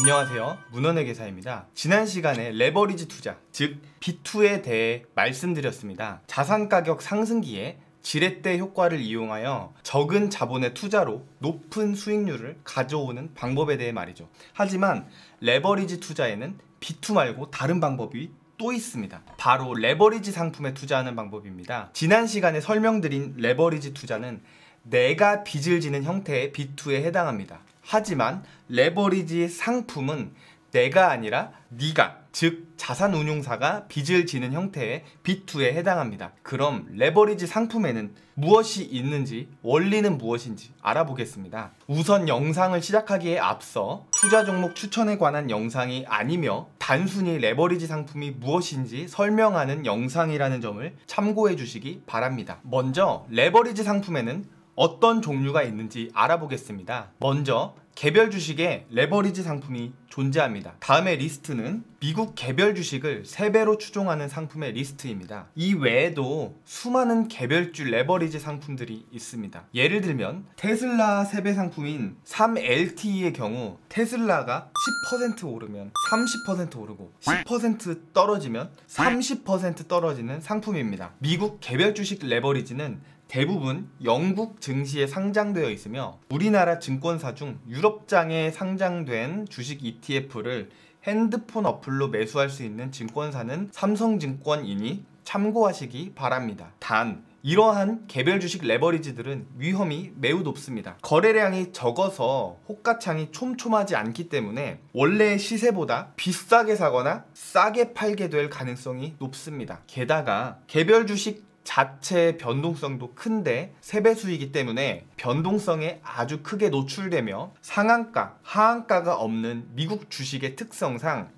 안녕하세요, 문헌의 계사입니다. 지난 시간에 레버리지 투자, 즉 B2에 대해 말씀드렸습니다. 자산 가격 상승기에 지렛대 효과를 이용하여 적은 자본의 투자로 높은 수익률을 가져오는 방법에 대해 말이죠. 하지만 레버리지 투자에는 B2 말고 다른 방법이 또 있습니다. 바로 레버리지 상품에 투자하는 방법입니다. 지난 시간에 설명드린 레버리지 투자는 내가 빚을 지는 형태의 B2에 해당합니다. 하지만 레버리지 상품은 내가 아니라 네가, 즉 자산운용사가 빚을 지는 형태의 B2에 해당합니다. 그럼 레버리지 상품에는 무엇이 있는지, 원리는 무엇인지 알아보겠습니다. 우선 영상을 시작하기에 앞서 투자 종목 추천에 관한 영상이 아니며 단순히 레버리지 상품이 무엇인지 설명하는 영상이라는 점을 참고해 주시기 바랍니다. 먼저 레버리지 상품에는 어떤 종류가 있는지 알아보겠습니다. 먼저 개별 주식에 레버리지 상품이 존재합니다. 다음의 리스트는 미국 개별 주식을 3배로 추종하는 상품의 리스트입니다. 이 외에도 수많은 개별주 레버리지 상품들이 있습니다. 예를 들면 테슬라 3배 상품인 3LTE의 경우 테슬라가 10% 오르면 30% 오르고 10% 떨어지면 30% 떨어지는 상품입니다. 미국 개별 주식 레버리지는 대부분 영국 증시에 상장되어 있으며 우리나라 증권사 중 유럽장에 상장된 주식 ETF를 핸드폰 어플로 매수할 수 있는 증권사는 삼성증권이니 참고하시기 바랍니다. 단 이러한 개별 주식 레버리지들은 위험이 매우 높습니다. 거래량이 적어서 호가창이 촘촘하지 않기 때문에 원래의 시세보다 비싸게 사거나 싸게 팔게 될 가능성이 높습니다. 게다가 개별 주식 자체의 변동성도 큰데 세배수이기 때문에 변동성에 아주 크게 노출되며 상한가, 하한가가 없는 미국 주식의 특성상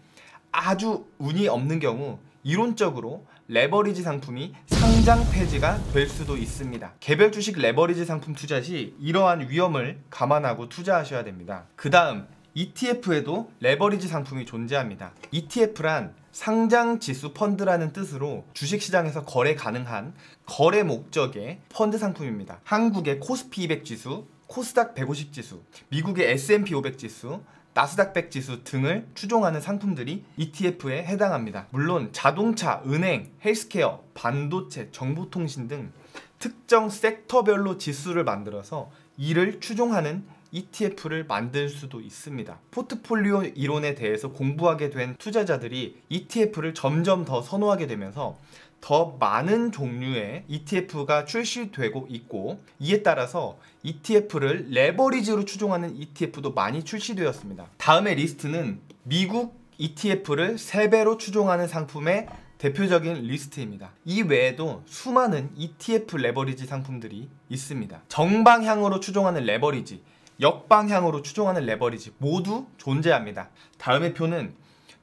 아주 운이 없는 경우 이론적으로 레버리지 상품이 상장 폐지가 될 수도 있습니다. 개별 주식 레버리지 상품 투자 시 이러한 위험을 감안하고 투자하셔야 됩니다. 그 다음 ETF에도 레버리지 상품이 존재합니다. ETF란 상장 지수 펀드라는 뜻으로 주식시장에서 거래 가능한 거래 목적의 펀드 상품입니다. 한국의 코스피 200 지수, 코스닥 150 지수, 미국의 S&P 500 지수, 나스닥 100 지수 등을 추종하는 상품들이 ETF에 해당합니다. 물론 자동차, 은행, 헬스케어, 반도체, 정보통신 등 특정 섹터별로 지수를 만들어서 이를 추종하는 ETF를 만들 수도 있습니다. 포트폴리오 이론에 대해서 공부하게 된 투자자들이 ETF를 점점 더 선호하게 되면서 더 많은 종류의 ETF가 출시되고 있고 이에 따라서 ETF를 레버리지로 추종하는 ETF도 많이 출시되었습니다. 다음의 리스트는 미국 ETF를 3배로 추종하는 상품의 대표적인 리스트입니다. 이 외에도 수많은 ETF 레버리지 상품들이 있습니다. 정방향으로 추종하는 레버리지, 역방향으로 추종하는 레버리지 모두 존재합니다. 다음의 표는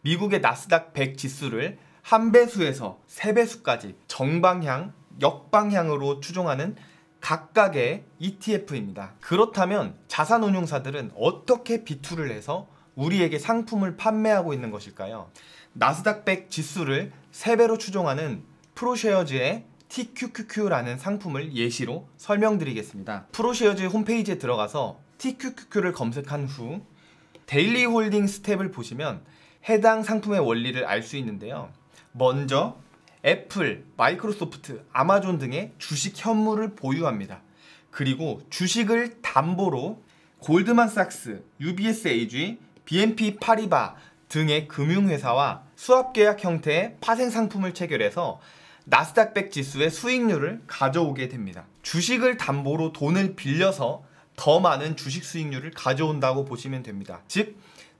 미국의 나스닥 100 지수를 1배수에서 3배수까지 정방향, 역방향으로 추종하는 각각의 ETF입니다. 그렇다면 자산운용사들은 어떻게 B2를 해서 우리에게 상품을 판매하고 있는 것일까요? 나스닥 100 지수를 3배로 추종하는 프로쉐어즈의 TQQQ라는 상품을 예시로 설명드리겠습니다. 프로쉐어즈 홈페이지에 들어가서 TQQQ를 검색한 후 데일리 홀딩 스텝을 보시면 해당 상품의 원리를 알 수 있는데요. 먼저 애플, 마이크로소프트, 아마존 등의 주식 현물을 보유합니다. 그리고 주식을 담보로 골드만삭스, UBS AG, BNP 파리바 등의 금융회사와 수합계약 형태의 파생 상품을 체결해서 나스닥 100 지수의 수익률을 가져오게 됩니다. 주식을 담보로 돈을 빌려서 더 많은 주식 수익률을 가져온다고 보시면 됩니다. 즉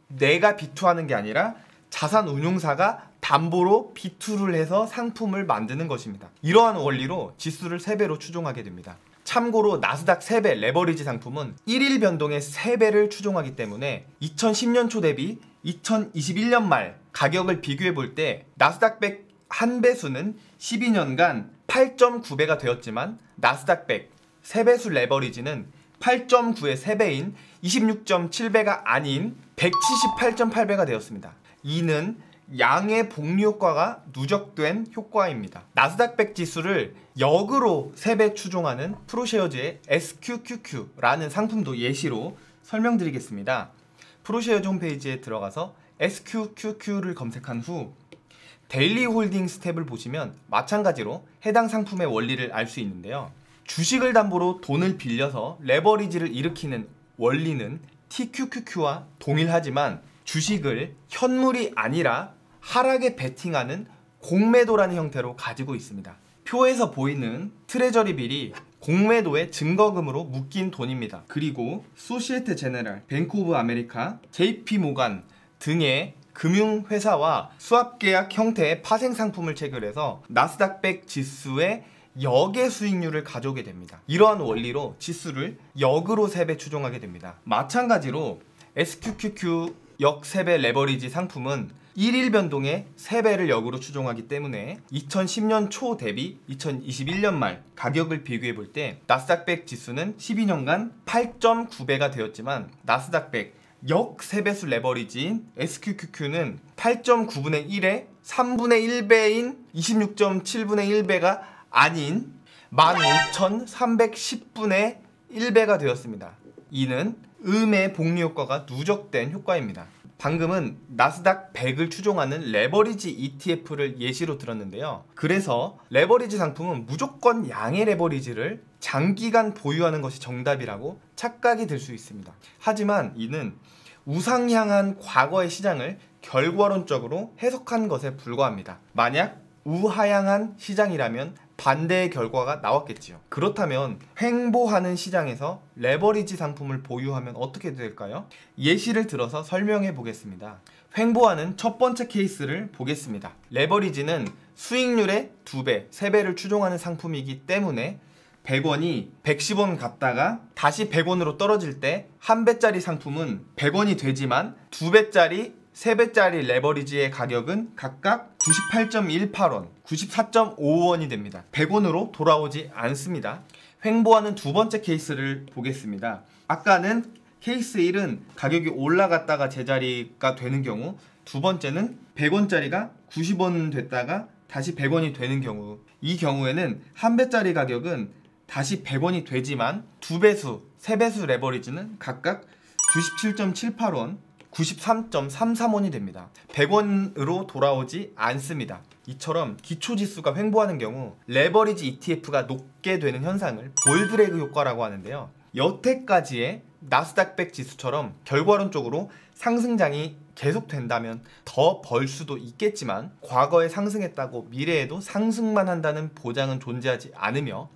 내가 B2하는 게 아니라 자산운용사가 담보로 B2를 해서 상품을 만드는 것입니다. 이러한 원리로 지수를 3배로 추종하게 됩니다. 참고로 나스닥 3배 레버리지 상품은 1일 변동의 3배를 추종하기 때문에 2010년 초 대비 2021년 말 가격을 비교해 볼 때 나스닥 100 1배수는 12년간 8.9배가 되었지만 나스닥 100 3배수 레버리지는 8.9의 3배인 26.7배가 아닌 178.8배가 되었습니다. 이는 양의 복리 효과가 누적된 효과입니다. 나스닥 100 지수를 역으로 3배 추종하는 프로쉐어즈의 SQQQ라는 상품도 예시로 설명드리겠습니다. 프로쉐어즈 홈페이지에 들어가서 SQQQ를 검색한 후 데일리 홀딩스 탭을 보시면 마찬가지로 해당 상품의 원리를 알 수 있는데요. 주식을 담보로 돈을 빌려서 레버리지를 일으키는 원리는 TQQQ와 동일하지만 주식을 현물이 아니라 하락에 베팅하는 공매도라는 형태로 가지고 있습니다. 표에서 보이는 트레저리 빌이 공매도의 증거금으로 묶인 돈입니다. 그리고 소시에테 제네랄, 뱅크 오브 아메리카, JP 모간 등의 금융회사와 수합계약 형태의 파생상품을 체결해서 나스닥 100 지수의 역의 수익률을 가져오게 됩니다. 이러한 원리로 지수를 역으로 3배 추종하게 됩니다. 마찬가지로 SQQQ 역 3배 레버리지 상품은 1일 변동의 3배를 역으로 추종하기 때문에 2010년 초 대비 2021년 말 가격을 비교해 볼 때 나스닥 100 지수는 12년간 8.9배가 되었지만 나스닥 100 역 3배수 레버리지인 SQQQ는 8.9분의 1에 3분의 1배인 26.7분의 1배가 아닌 15,310분의 1배가 되었습니다. 이는 음의 복리 효과가 누적된 효과입니다. 방금은 나스닥 100을 추종하는 레버리지 ETF를 예시로 들었는데요. 그래서 레버리지 상품은 무조건 양의 레버리지를 장기간 보유하는 것이 정답이라고 착각이 들 수 있습니다. 하지만 이는 우상향한 과거의 시장을 결과론적으로 해석한 것에 불과합니다. 만약 우하향한 시장이라면 반대의 결과가 나왔겠지요. 그렇다면 횡보하는 시장에서 레버리지 상품을 보유하면 어떻게 될까요? 예시를 들어서 설명해 보겠습니다. 횡보하는 첫 번째 케이스를 보겠습니다. 레버리지는 수익률의 2배, 3배를 추종하는 상품이기 때문에 100원이 110원 갔다가 다시 100원으로 떨어질 때 1배짜리 상품은 100원이 되지만 2배짜리 3배짜리 레버리지의 가격은 각각 98.18원, 94.55원이 됩니다. 100원으로 돌아오지 않습니다. 횡보하는 두 번째 케이스를 보겠습니다. 아까는 케이스 1은 가격이 올라갔다가 제자리가 되는 경우, 두 번째는 100원짜리가 90원 됐다가 다시 100원이 되는 경우, 이 경우에는 1배짜리 가격은 다시 100원이 되지만 2배수, 3배수 레버리지는 각각 97.78원, 93.33원이 됩니다. 100원으로 돌아오지 않습니다. 이처럼 기초지수가 횡보하는 경우 레버리지 ETF가 높게 되는 현상을 볼드레그 효과라고 하는데요. 여태까지의 나스닥 100 지수처럼 결과론적으로 상승장이 계속된다면 더 벌 수도 있겠지만 과거에 상승했다고 미래에도 상승만 한다는 보장은 존재하지 않으며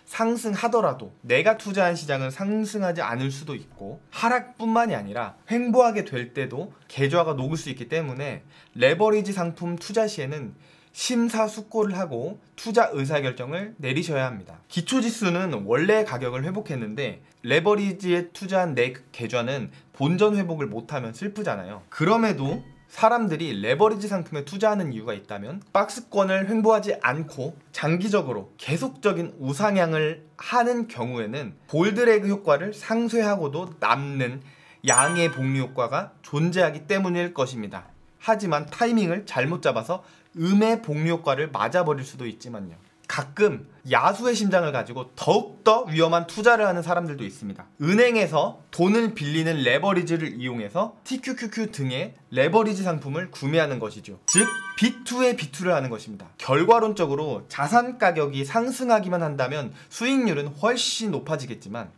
상승하더라도 내가 투자한 시장은 상승하지 않을 수도 있고 하락뿐만이 아니라 횡보하게 될 때도 계좌가 녹을 수 있기 때문에 레버리지 상품 투자 시에는 심사숙고를 하고 투자 의사결정을 내리셔야 합니다. 기초지수는 원래 가격을 회복했는데 레버리지에 투자한 내 계좌는 본전 회복을 못하면 슬프잖아요. 그럼에도 사람들이 레버리지 상품에 투자하는 이유가 있다면 박스권을 횡보하지 않고 장기적으로 계속적인 우상향을 하는 경우에는 볼드레그 효과를 상쇄하고도 남는 양의 복리 효과가 존재하기 때문일 것입니다. 하지만 타이밍을 잘못 잡아서 음의 복리 효과를 맞아버릴 수도 있지만요. 가끔 야수의 심장을 가지고 더욱더 위험한 투자를 하는 사람들도 있습니다. 은행에서 돈을 빌리는 레버리지를 이용해서 TQQQ 등의 레버리지 상품을 구매하는 것이죠. 즉 B2의 B2를 하는 것입니다. 결과론적으로 자산 가격이 상승하기만 한다면 수익률은 훨씬 높아지겠지만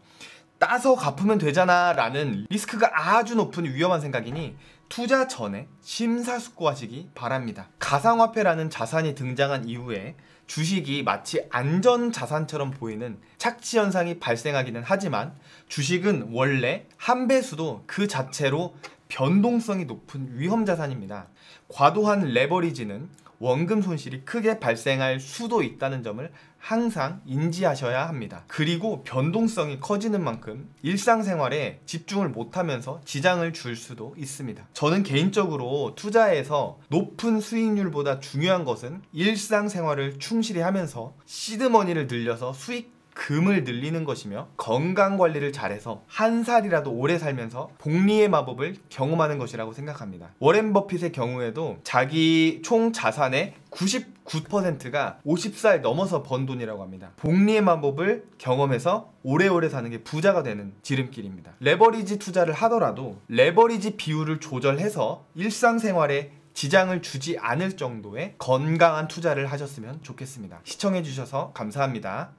따서 갚으면 되잖아 라는 리스크가 아주 높은 위험한 생각이니 투자 전에 심사숙고하시기 바랍니다. 가상화폐라는 자산이 등장한 이후에 주식이 마치 안전자산처럼 보이는 착취 현상이 발생하기는 하지만 주식은 원래 한 배수도 그 자체로 변동성이 높은 위험자산입니다. 과도한 레버리지는 원금 손실이 크게 발생할 수도 있다는 점을 항상 인지하셔야 합니다. 그리고 변동성이 커지는 만큼 일상생활에 집중을 못하면서 지장을 줄 수도 있습니다. 저는 개인적으로 투자에서 높은 수익률보다 중요한 것은 일상생활을 충실히 하면서 시드머니를 늘려서 수익 금을 늘리는 것이며 건강 관리를 잘해서 한 살이라도 오래 살면서 복리의 마법을 경험하는 것이라고 생각합니다. 워렌 버핏의 경우에도 자기 총 자산의 99%가 50살 넘어서 번 돈이라고 합니다. 복리의 마법을 경험해서 오래오래 사는 게 부자가 되는 지름길입니다. 레버리지 투자를 하더라도 레버리지 비율을 조절해서 일상생활에 지장을 주지 않을 정도의 건강한 투자를 하셨으면 좋겠습니다. 시청해주셔서 감사합니다.